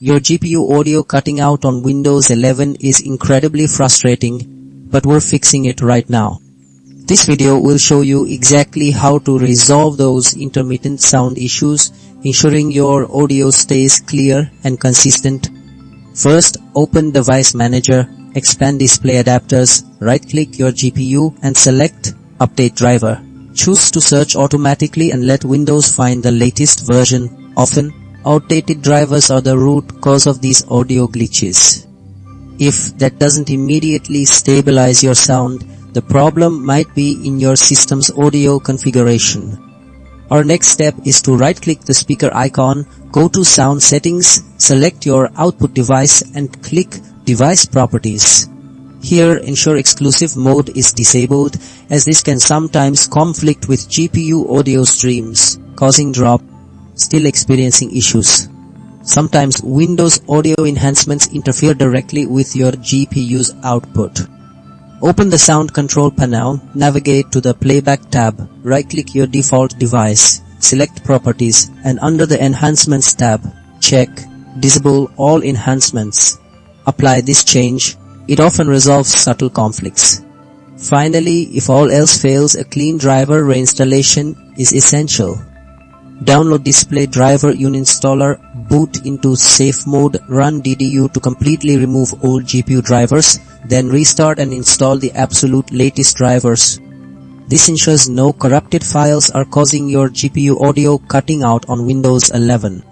Your GPU audio cutting out on Windows 11 is incredibly frustrating, but we're fixing it right now. This video will show you exactly how to resolve those intermittent sound issues, ensuring your audio stays clear and consistent. First, open Device Manager, expand Display Adapters, right-click your GPU and select Update Driver. Choose to search automatically and let Windows find the latest version. Often, outdated drivers are the root cause of these audio glitches. If that doesn't immediately stabilize your sound, the problem might be in your system's audio configuration. Our next step is to right-click the speaker icon, go to Sound Settings, select your output device and click Device Properties. Here, ensure exclusive mode is disabled, as this can sometimes conflict with GPU audio streams, causing drop. Still experiencing issues? Sometimes Windows audio enhancements interfere directly with your GPU's output. Open the Sound Control panel, navigate to the Playback tab, right-click your default device, select Properties, and under the Enhancements tab, check Disable all enhancements. Apply this change. It often resolves subtle conflicts. Finally, if all else fails, a clean driver reinstallation is essential. Download Display Driver Uninstaller, boot into safe mode, run DDU to completely remove old GPU drivers, then restart and install the absolute latest drivers. This ensures no corrupted files are causing your GPU audio cutting out on Windows 11.